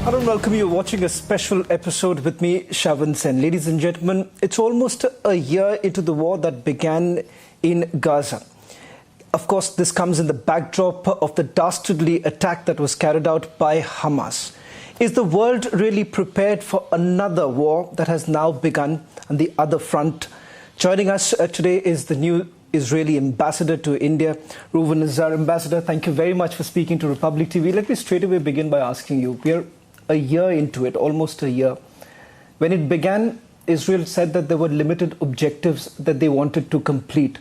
Hello and welcome. You're watching a special episode with me, Shavan Sen. Ladies and gentlemen, it's almost a year into the war that began in Gaza. Of course, this comes in the backdrop of the dastardly attack that was carried out by Hamas. Is the world really prepared for another war that has now begun on the other front? Joining us today is the new Israeli ambassador to India, Reuven Azar. Ambassador, thank you very much for speaking to Republic TV. Let me straight away begin by asking you, we are a year into it, almost a year. When it began, Israel said that there were limited objectives that they wanted to complete.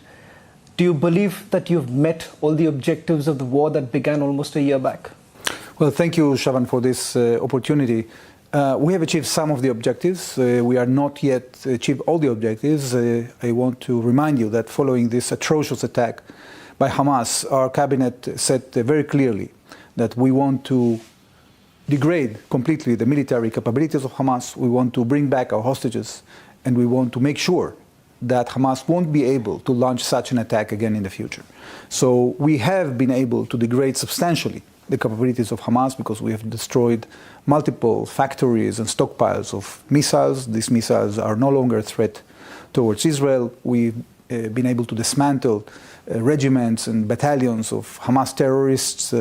Do you believe that you've met all the objectives of the war that began almost a year back? Well, thank you, Shavan, for this opportunity. We have achieved some of the objectives. We are not yet achieved all the objectives. I want to remind you that following this atrocious attack by Hamas, our cabinet said very clearly that we want to degrade completely the military capabilities of Hamas. We want to bring back our hostages, and we want to make sure that Hamas won't be able to launch such an attack again in the future. So we have been able to degrade substantially the capabilities of Hamas because we have destroyed multiple factories and stockpiles of missiles. These missiles are no longer a threat towards Israel. We've been able to dismantle regiments and battalions of Hamas terrorists.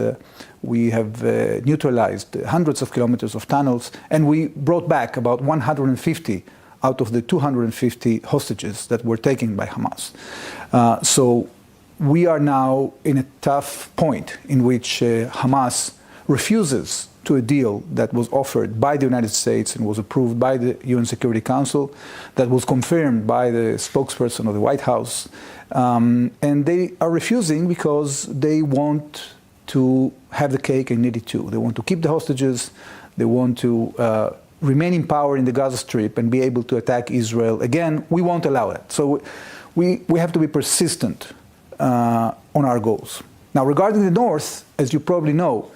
We have neutralized hundreds of kilometers of tunnels, and we brought back about 150 out of the 250 hostages that were taken by Hamas. So we are now in a tough point in which Hamas refuses to a deal that was offered by the United States and was approved by the UN Security Council, that was confirmed by the spokesperson of the White House. And they are refusing because they want to have the cake and eat it too. They want to keep the hostages. They want to remain in power in the Gaza Strip and be able to attack Israel. Again, we won't allow that. So we have to be persistent on our goals. Now, regarding the north, as you probably know,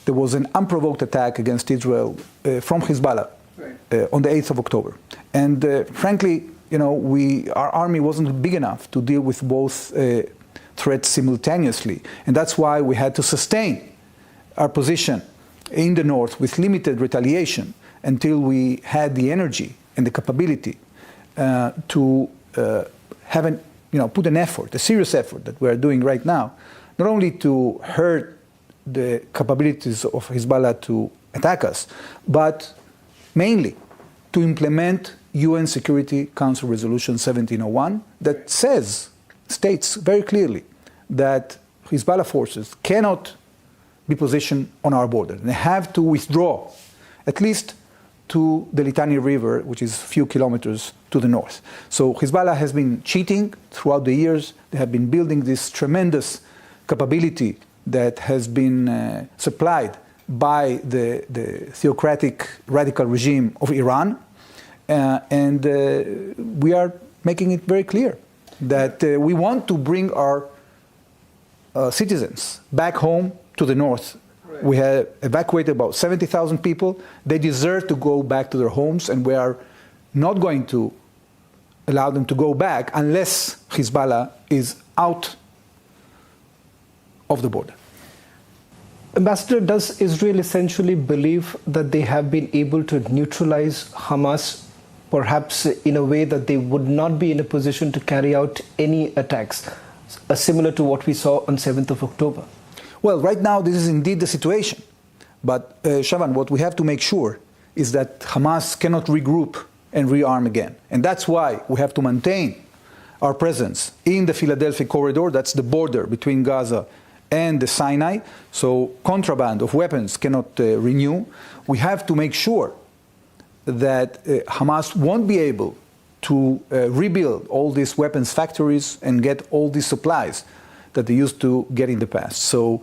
there was an unprovoked attack against Israel from Hezbollah on the 8th of October. And frankly, you know, our army wasn't big enough to deal with both threats simultaneously. And that's why we had to sustain our position in the north with limited retaliation until we had the energy and the capability to have put an effort, a serious effort that we are doing right now, not only to hurt the capabilities of Hezbollah to attack us, but mainly to implement UN Security Council Resolution 1701 that states very clearly that Hezbollah forces cannot be positioned on our border. They have to withdraw at least to the Litani River, which is a few kilometers to the north. So Hezbollah has been cheating throughout the years. They have been building this tremendous capability that has been supplied by the theocratic radical regime of Iran. And we are making it very clear that we want to bring our citizens back home to the north. We have evacuated about 70,000 people. They deserve to go back to their homes, and we are not going to allow them to go back unless Hezbollah is out of the border. Ambassador, does Israel essentially believe that they have been able to neutralize Hamas, perhaps in a way that they would not be in a position to carry out any attacks, similar to what we saw on 7th of October? Well, right now, this is indeed the situation. But, Shavan, what we have to make sure is that Hamas cannot regroup and rearm again. And that's why we have to maintain our presence in the Philadelphia corridor. That's the border between Gaza and the Sinai. So contraband of weapons cannot renew. We have to make sure that Hamas won't be able to rebuild all these weapons factories and get all these supplies that they used to get in the past. So,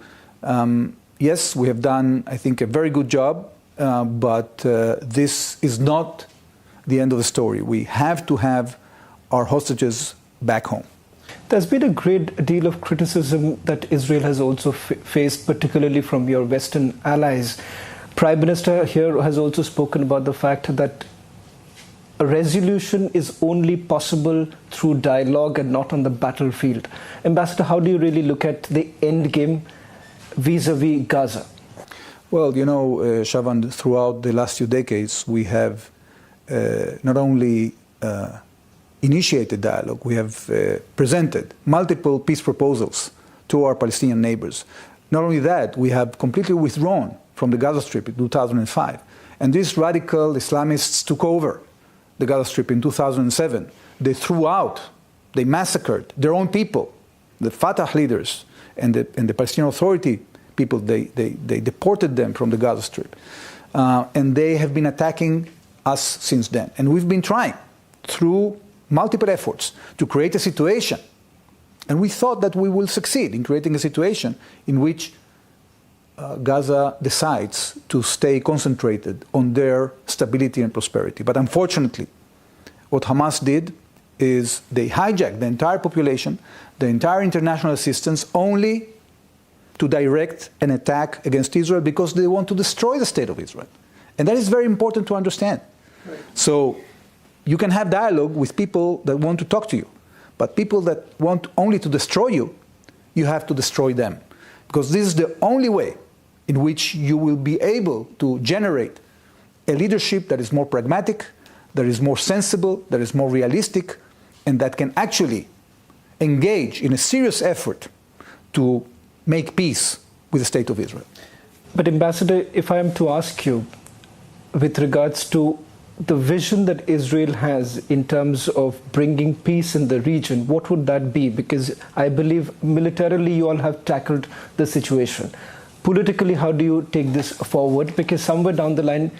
yes, we have done, I think, a very good job, but this is not the end of the story. We have to have our hostages back home. There's been a great deal of criticism that Israel has also faced, particularly from your Western allies. Prime Minister here has also spoken about the fact that a resolution is only possible through dialogue and not on the battlefield. Ambassador, how do you really look at the end game vis-a-vis Gaza? Well, you know, Shavan, throughout the last few decades, we have not only initiated dialogue, we have presented multiple peace proposals to our Palestinian neighbors. Not only that, we have completely withdrawn from the Gaza Strip in 2005. And these radical Islamists took over the Gaza Strip in 2007. They threw out, they massacred their own people, the Fatah leaders and the Palestinian Authority people. They deported them from the Gaza Strip. And they have been attacking us since then. And we've been trying through multiple efforts to create a situation. And we thought that we will succeed in creating a situation in which Gaza decides to stay concentrated on their stability and prosperity. But unfortunately, what Hamas did is they hijacked the entire population, the entire international assistance, only to direct an attack against Israel because they want to destroy the state of Israel. And that is very important to understand. Right. So you can have dialogue with people that want to talk to you, but people that want only to destroy you, you have to destroy them. Because this is the only way in which you will be able to generate a leadership that is more pragmatic, that is more sensible, that is more realistic, and that can actually engage in a serious effort to make peace with the state of Israel. But Ambassador, if I am to ask you, with regards to the vision that Israel has in terms of bringing peace in the region, what would that be? Because I believe militarily you all have tackled the situation. Politically, how do you take this forward? Because somewhere down the line,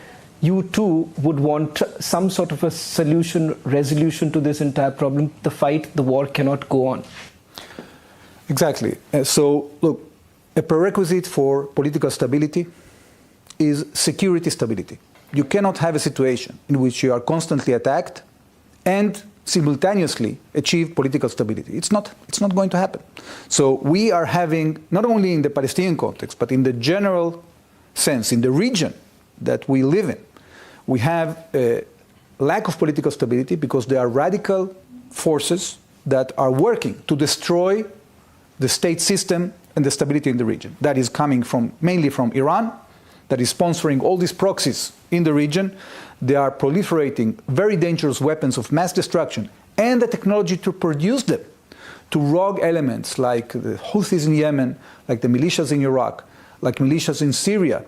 you too would want some sort of a solution, resolution to this entire problem. The fight, the war cannot go on. Exactly. So, look, a prerequisite for political stability is security stability. You cannot have a situation in which you are constantly attacked and simultaneously achieve political stability. It's not going to happen. So we are having, not only in the Palestinian context, but in the general sense, in the region that we live in, we have a lack of political stability because there are radical forces that are working to destroy the state system and the stability in the region. That is coming mainly from Iran, that is sponsoring all these proxies in the region. They are proliferating very dangerous weapons of mass destruction and the technology to produce them to rogue elements like the Houthis in Yemen, like the militias in Iraq, like militias in Syria,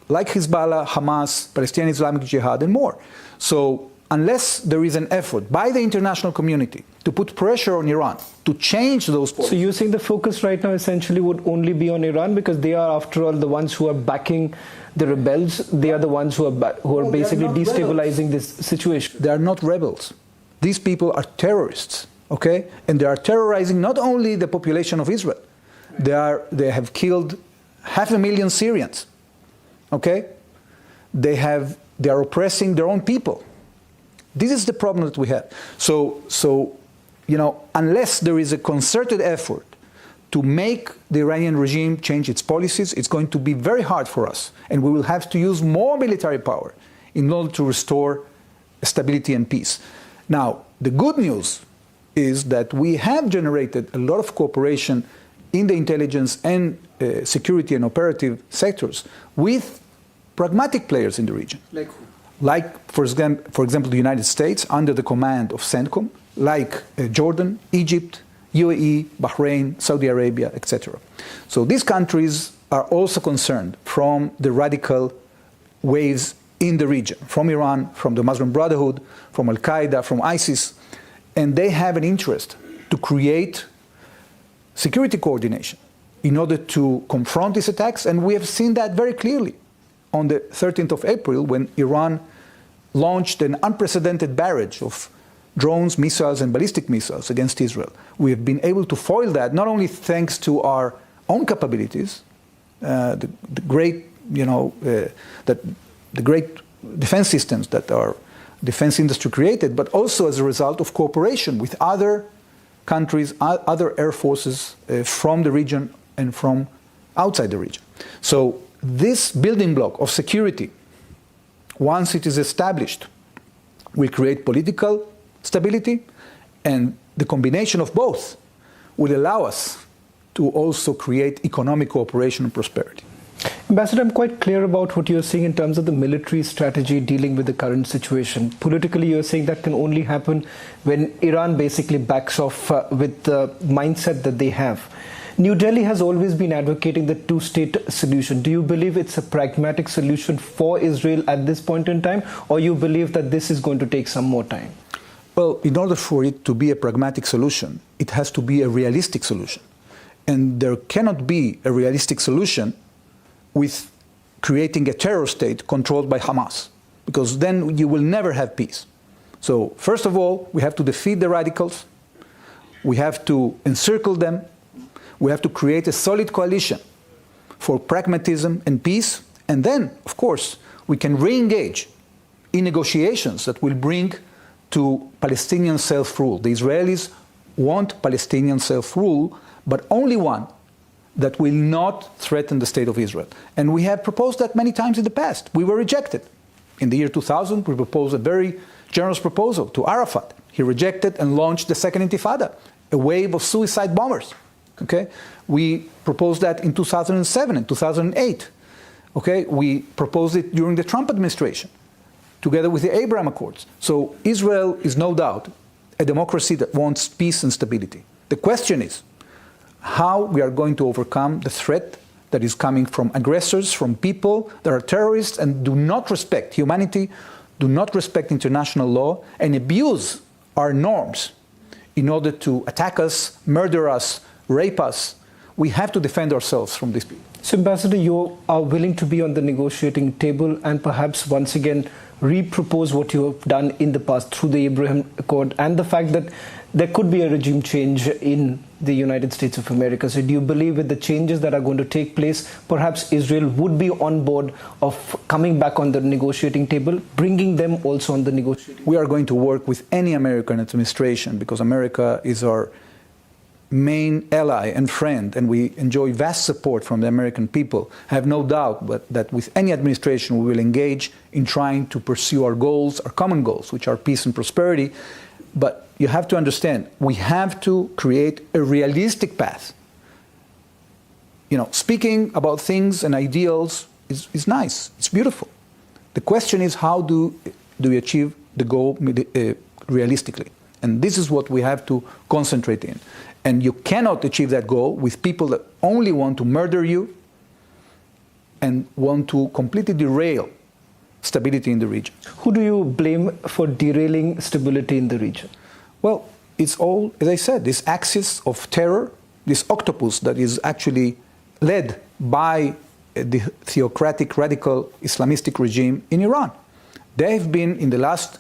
like Hezbollah, Hamas, Palestinian Islamic Jihad, and more. So unless there is an effort by the international community to put pressure on Iran to change those policies. So you're saying the focus right now essentially would only be on Iran because they are, after all, the ones who are backing the rebels. They are the ones who are basically destabilizing this situation. They are not rebels. These people are terrorists, okay? And they are terrorizing not only the population of Israel. They have killed 500,000 Syrians, okay? They are oppressing their own people. This is the problem that we have. So, you know, unless there is a concerted effort to make the Iranian regime change its policies, it's going to be very hard for us. And we will have to use more military power in order to restore stability and peace. Now, the good news is that we have generated a lot of cooperation in the intelligence and security and operative sectors with pragmatic players in the region. Like who? Like, for example, the United States under the command of CENTCOM, like Jordan, Egypt, UAE, Bahrain, Saudi Arabia, etc. So these countries are also concerned from the radical waves in the region, from Iran, from the Muslim Brotherhood, from Al-Qaeda, from ISIS, and they have an interest to create security coordination in order to confront these attacks, and we have seen that very clearly on the 13th of April when Iran launched an unprecedented barrage of drones, missiles, and ballistic missiles against Israel. We have been able to foil that, not only thanks to our own capabilities, the great defense systems that our defense industry created, but also as a result of cooperation with other countries, other air forces from the region and from outside the region. So this building block of security, once it is established, will create political stability, and the combination of both will allow us to also create economic cooperation and prosperity. Ambassador, I'm quite clear about what you're saying in terms of the military strategy dealing with the current situation. Politically, you're saying that can only happen when Iran basically backs off with the mindset that they have. New Delhi has always been advocating the two-state solution. Do you believe it's a pragmatic solution for Israel at this point in time, or you believe that this is going to take some more time? Well, in order for it to be a pragmatic solution, it has to be a realistic solution. And there cannot be a realistic solution with creating a terror state controlled by Hamas, because then you will never have peace. So, first of all, we have to defeat the radicals, we have to encircle them, we have to create a solid coalition for pragmatism and peace, and then, of course, we can re-engage in negotiations that will bring to Palestinian self-rule. The Israelis want Palestinian self-rule, but only one that will not threaten the state of Israel. And we have proposed that many times in the past. We were rejected. In the year 2000, we proposed a very generous proposal to Arafat. He rejected and launched the Second Intifada, a wave of suicide bombers. Okay? We proposed that in 2007 and 2008. Okay? We proposed it during the Trump administration, together with the Abraham Accords. So Israel is no doubt a democracy that wants peace and stability. The question is how we are going to overcome the threat that is coming from aggressors, from people that are terrorists and do not respect humanity, do not respect international law, and abuse our norms in order to attack us, murder us, rape us. We have to defend ourselves from these people. So, Ambassador, you are willing to be on the negotiating table and perhaps once again re-propose what you have done in the past through the Abraham Accord and the fact that there could be a regime change in the United States of America. So do you believe with the changes that are going to take place, perhaps Israel would be on board of coming back on the negotiating table, bringing them also on the negotiating table? We are going to work with any American administration because America is our main ally and friend, and we enjoy vast support from the American people. I have no doubt that with any administration we will engage in trying to pursue our goals, our common goals, which are peace and prosperity. But you have to understand, we have to create a realistic path. You know, speaking about things and ideals is nice, it's beautiful. The question is, how do we achieve the goal realistically? And this is what we have to concentrate in. And you cannot achieve that goal with people that only want to murder you and want to completely derail stability in the region. Who do you blame for derailing stability in the region? Well, it's all, as I said, this axis of terror, this octopus that is actually led by the theocratic, radical Islamistic regime in Iran. They have been, in the last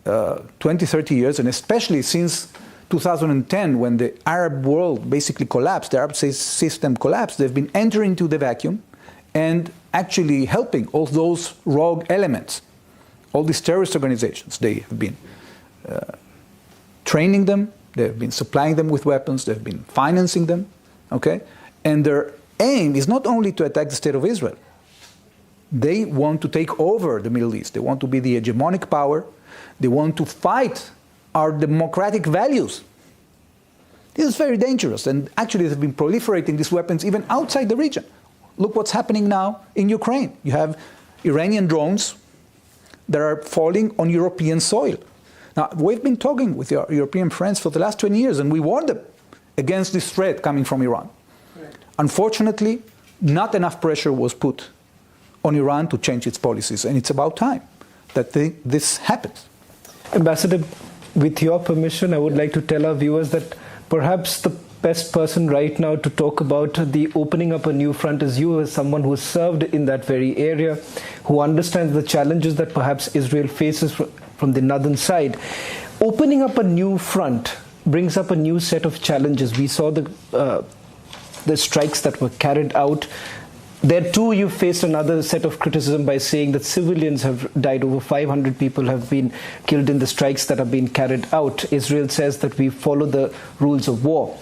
20, 30 years, and especially since 2010, when the Arab world basically collapsed, the Arab system collapsed, they've been entering into the vacuum and actually helping all those rogue elements, all these terrorist organizations. They have been training them, they've been supplying them with weapons, they've been financing them, okay? And their aim is not only to attack the state of Israel. They want to take over the Middle East. They want to be the hegemonic power. They want to fight our democratic values. This is very dangerous, and actually they've been proliferating these weapons even outside the region. Look what's happening now in Ukraine. You have Iranian drones that are falling on European soil. Now, we've been talking with our European friends for the last 20 years, and we warned them against this threat coming from Iran. Right. Unfortunately, not enough pressure was put on Iran to change its policies, and it's about time that this happens. Ambassador, with your permission, I would like to tell our viewers that perhaps the best person right now to talk about the opening up a new front is you, as someone who served in that very area, who understands the challenges that perhaps Israel faces from the northern side. Opening up a new front brings up a new set of challenges. We saw the strikes that were carried out. There too, you faced another set of criticism by saying that civilians have died. Over 500 people have been killed in the strikes that have been carried out. Israel says that we follow the rules of war.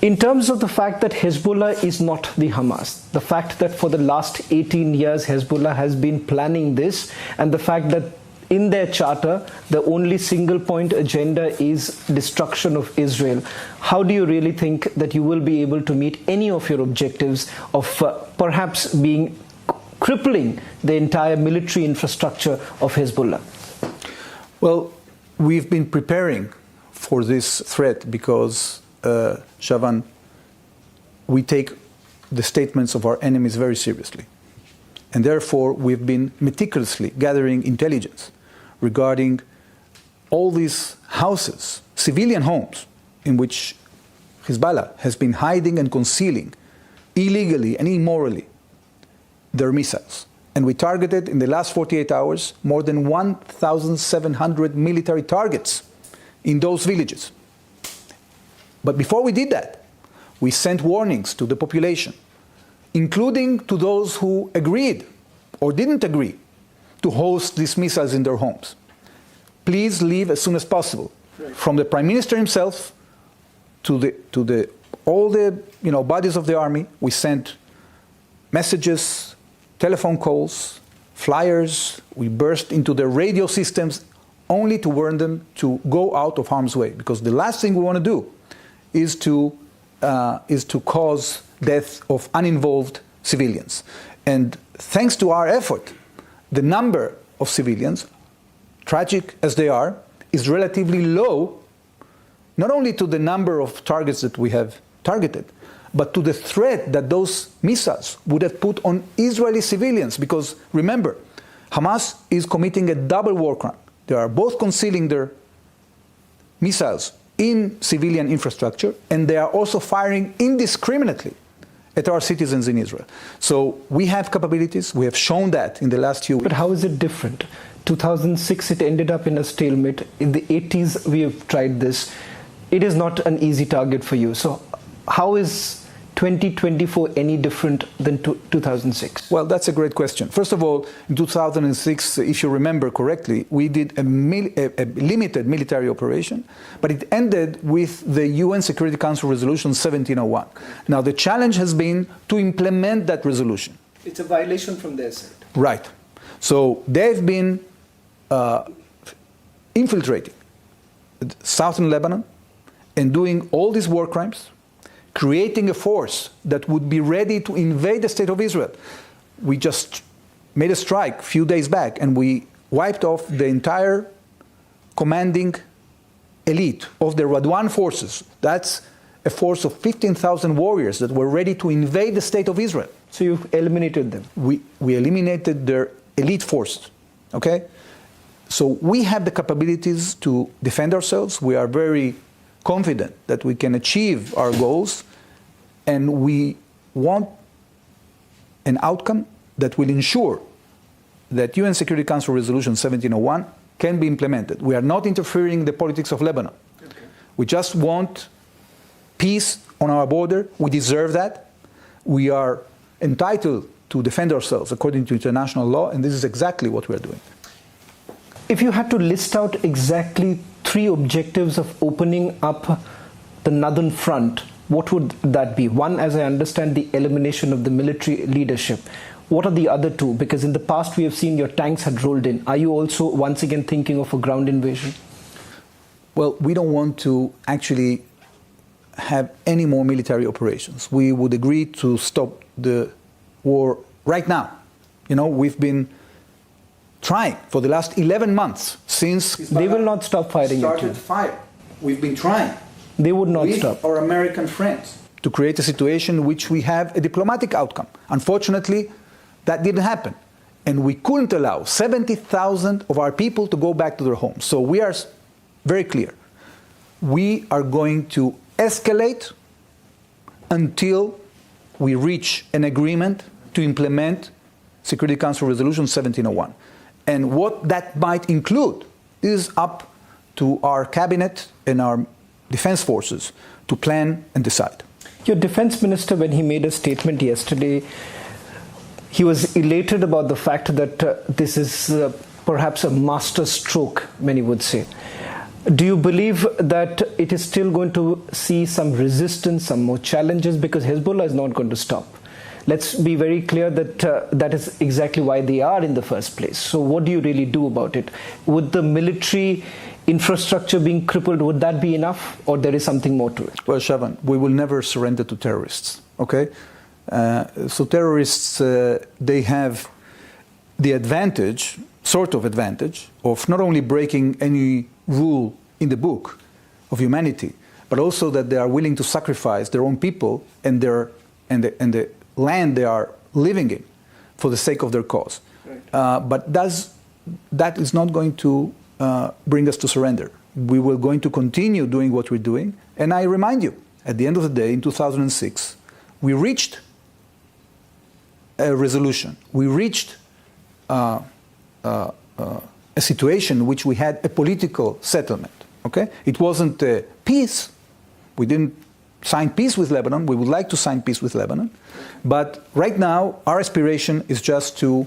In terms of the fact that Hezbollah is not the Hamas, the fact that for the last 18 years Hezbollah has been planning this, and the fact that in their charter, the only single point agenda is destruction of Israel. How do you really think that you will be able to meet any of your objectives of perhaps being crippling the entire military infrastructure of Hezbollah? Well, we've been preparing for this threat because, Shavan, we take the statements of our enemies very seriously. And therefore, we've been meticulously gathering intelligence regarding all these houses, civilian homes, in which Hezbollah has been hiding and concealing illegally and immorally their missiles. And we targeted in the last 48 hours more than 1,700 military targets in those villages. But before we did that, we sent warnings to the population, including to those who agreed or didn't agree to host these missiles in their homes. Please leave as soon as possible. Right. From the Prime Minister himself to all the bodies of the army, we sent messages, telephone calls, flyers. We burst into their radio systems only to warn them to go out of harm's way, because the last thing we want to do is to cause death of uninvolved civilians. And thanks to our effort, the number of civilians, tragic as they are, is relatively low, not only to the number of targets that we have targeted, but to the threat that those missiles would have put on Israeli civilians. Because remember, Hamas is committing a double war crime. They are both concealing their missiles in civilian infrastructure, and they are also firing indiscriminately at our citizens in Israel. So we have capabilities. We have shown that in the last few weeks. But how is it different? 2006, it ended up in a stalemate. In the 80s, we have tried this. It is not an easy target for you. So how is 2024 any different than 2006? Well, that's a great question. First of all, in 2006, if you remember correctly, we did a limited military operation, but it ended with the UN Security Council Resolution 1701. Now, the challenge has been to implement that resolution. It's a violation from their side. Right. So they've been infiltrating southern Lebanon and doing all these war crimes, creating a force that would be ready to invade the state of Israel. We just made a strike a few days back, and we wiped off the entire commanding elite of the Radwan forces. That's a force of 15,000 warriors that were ready to invade the state of Israel. So you've eliminated them? We eliminated their elite force, okay? So we have the capabilities to defend ourselves. We are very confident that we can achieve our goals, and we want an outcome that will ensure that UN Security Council Resolution 1701 can be implemented. We are not interfering in the politics of Lebanon. Okay. We just want peace on our border. We deserve that. We are entitled to defend ourselves according to international law, and this is exactly what we are doing. If you had to list out exactly 3 objectives of opening up the northern front, what would that be? One, as I understand, the elimination of the military leadership. What are the other 2? Because in the past we have seen your tanks had rolled in. Are you also once again thinking of a ground invasion? Well, we don't want to actually have any more military operations. We would agree to stop the war right now. You know, we've been trying for the last 11 months since they will not stop fighting. Started fire. We've been trying. They would not with stop. Our American friends to create a situation in which we have a diplomatic outcome. Unfortunately, that didn't happen, and we couldn't allow 70,000 of our people to go back to their homes. So we are very clear. We are going to escalate until we reach an agreement to implement Security Council Resolution 1701. And what that might include is up to our cabinet and our defense forces to plan and decide. Your defense minister, when he made a statement yesterday, he was elated about the fact that this is perhaps a master stroke, many would say. Do you believe that it is still going to see some resistance, some more challenges, because Hezbollah is not going to stop? let's be very clear that that is exactly why they are in the first place. So what do you really do about it? Would the military infrastructure being crippled, would that be enough, or there is something more to it? Well, Shaban, we will never surrender to terrorists, okay? So terrorists, they have the advantage, sort of advantage, of not only breaking any rule in the book of humanity, but also that they are willing to sacrifice their own people and the land they are living in for the sake of their cause. Right. But that is not going to bring us to surrender. We will going to continue doing what we're doing. And I remind you, at the end of the day, in 2006, we reached a resolution. We reached a situation in which we had a political settlement. Okay? It wasn't peace. We didn't sign peace with Lebanon. We would like to sign peace with Lebanon. But right now, our aspiration is just to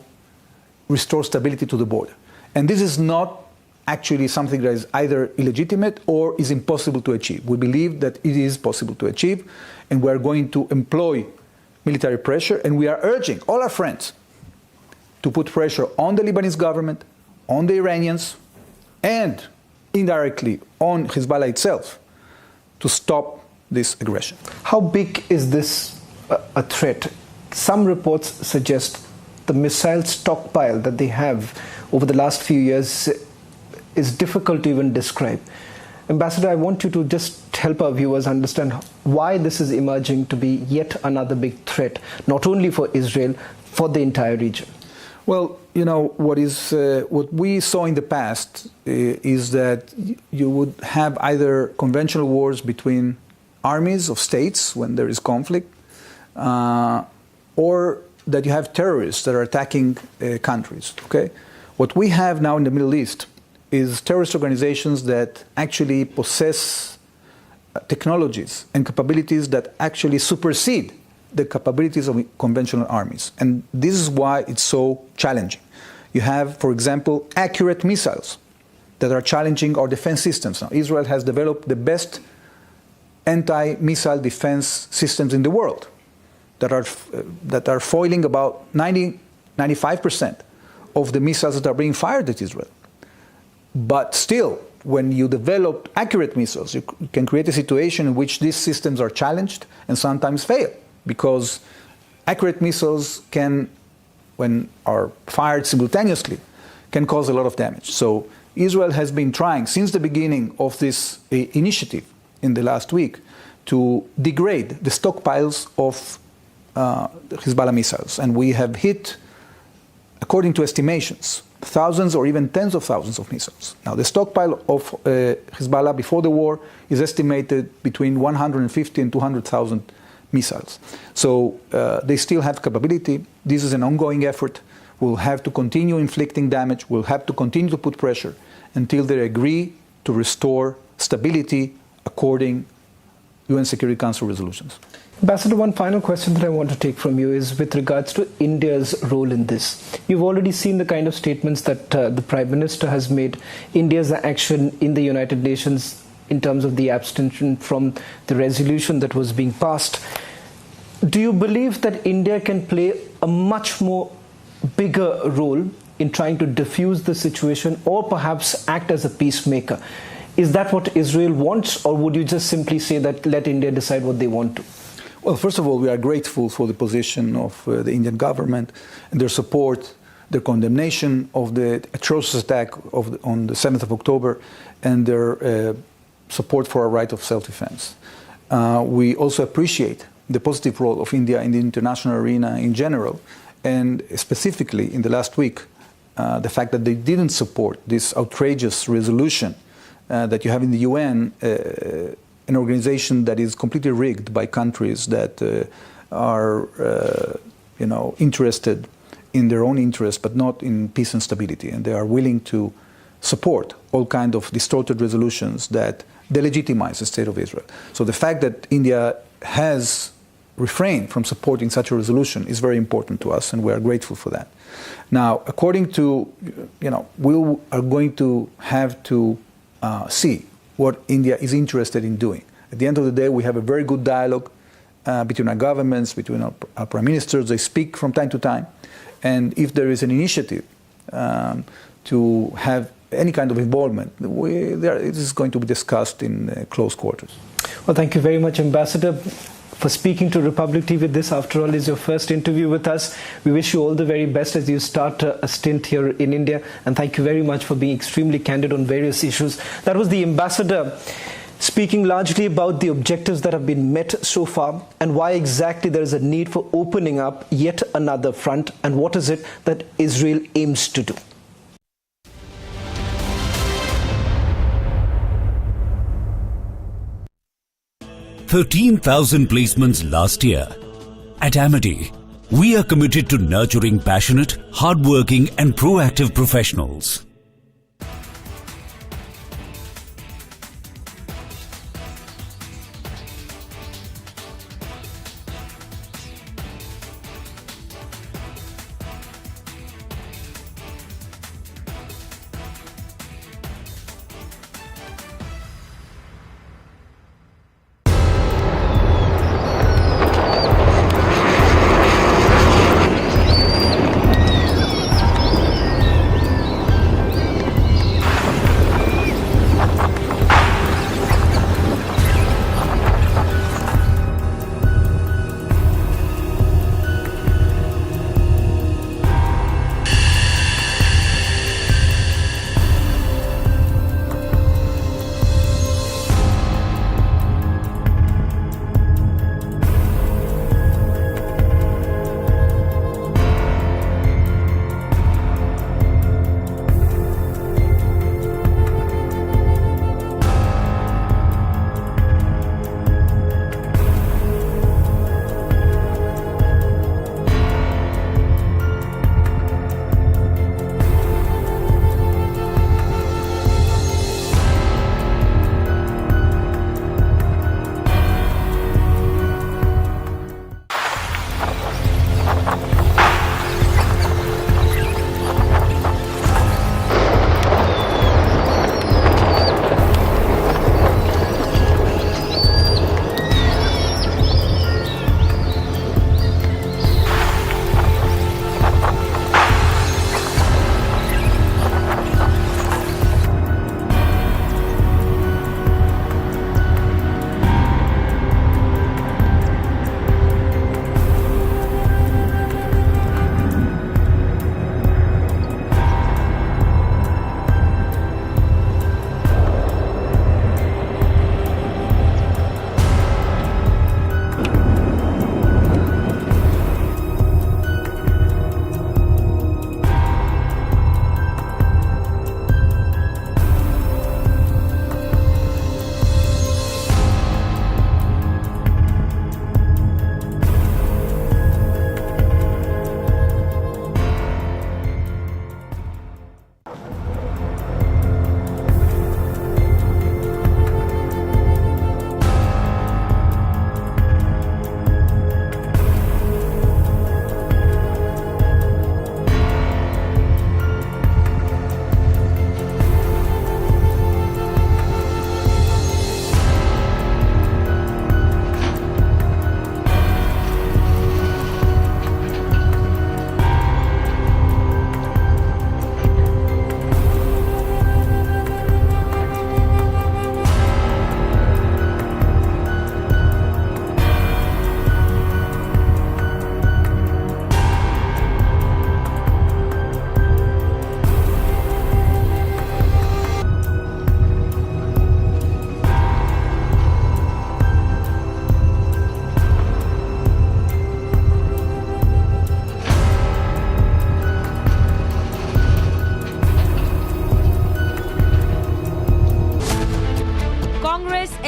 restore stability to the border. And this is not actually something that is either illegitimate or is impossible to achieve. We believe that it is possible to achieve, and we are going to employ military pressure, and we are urging all our friends to put pressure on the Lebanese government, on the Iranians, and indirectly on Hezbollah itself to stop this aggression. How big is this a threat? Some reports suggest the missile stockpile that they have over the last few years is difficult to even describe. Ambassador, I want you to just help our viewers understand why this is emerging to be yet another big threat, not only for Israel, for the entire region. Well, you know, what we saw in the past is that you would have either conventional wars between armies of states when there is conflict, or that you have terrorists that are attacking countries. Okay? What we have now in the Middle East is terrorist organizations that actually possess technologies and capabilities that actually supersede the capabilities of conventional armies. And this is why it's so challenging. You have, for example, accurate missiles that are challenging our defense systems. Now, Israel has developed the best anti-missile defense systems in the world that are foiling about 95% of the missiles that are being fired at Israel. But still, when you develop accurate missiles, you can create a situation in which these systems are challenged and sometimes fail, because accurate missiles can, when are fired simultaneously, can cause a lot of damage. So Israel has been trying, since the beginning of this initiative in the last week, to degrade the stockpiles of Hezbollah missiles. And we have hit, according to estimations, thousands or even tens of thousands of missiles. Now, the stockpile of Hezbollah before the war is estimated between 150 and 200,000 missiles. So they still have capability. This is an ongoing effort. We'll have to continue inflicting damage. We'll have to continue to put pressure until they agree to restore stability according UN Security Council resolutions. Ambassador, one final question that I want to take from you is with regards to India's role in this. You've already seen the kind of statements that the Prime Minister has made, India's action in the United Nations in terms of the abstention from the resolution that was being passed. Do you believe that India can play a much more bigger role in trying to diffuse the situation, or perhaps act as a peacemaker? Is that what Israel wants, or would you just simply say that let India decide what they want to? Well, first of all, we are grateful for the position of the Indian government and their support, their condemnation of the atrocious attack on the 7th of October, and their support for our right of self-defense. We also appreciate the positive role of India in the international arena in general, and specifically in the last week, the fact that they didn't support this outrageous resolution that you have in the UN, an organization that is completely rigged by countries that are, interested in their own interests, but not in peace and stability. And they are willing to support all kinds of distorted resolutions that delegitimize the state of Israel. So the fact that India has refrained from supporting such a resolution is very important to us, and we are grateful for that. Now, according to, we are going to have to see what India is interested in doing. At the end of the day, we have a very good dialogue between our governments, between our prime ministers. They speak from time to time. And if there is an initiative to have any kind of involvement, it is going to be discussed in close quarters. Well, thank you very much, Ambassador, for speaking to Republic TV. This, after all, is your first interview with us. We wish you all the very best as you start a stint here in India. And thank you very much for being extremely candid on various issues. That was the Ambassador speaking largely about the objectives that have been met so far and why exactly there is a need for opening up yet another front and what is it that Israel aims to do. 13,000 placements last year. At Amity, we are committed to nurturing passionate, hardworking and proactive professionals.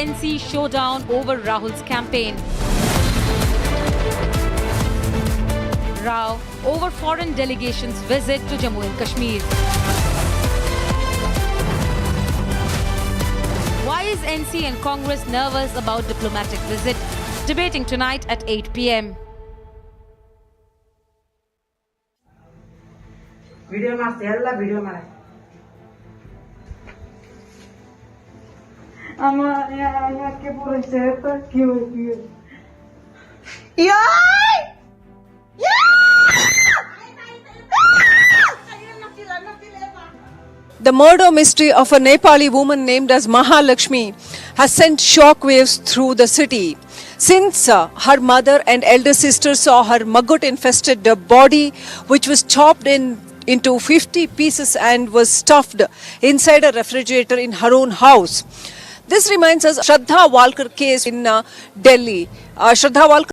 NC showdown over Rahul's campaign. Rao over foreign delegation's visit to Jammu and Kashmir. Why is NC and Congress nervous about diplomatic visit? Debating tonight at 8 p.m. Video master, ಎಲ್ಲ video ಮಾಡ. ಅಮ್ಮ ಯಾಕೆ ಪೂರ ಸೇರ್ತ Q The murder mystery of a Nepali woman named as Mahalakshmi has sent shockwaves through the city. Since her mother and elder sister saw her maggot-infested body, which was chopped into 50 pieces and was stuffed inside a refrigerator in her own house. This reminds us of Shraddha Walkar case in Delhi. Shraddha Walkar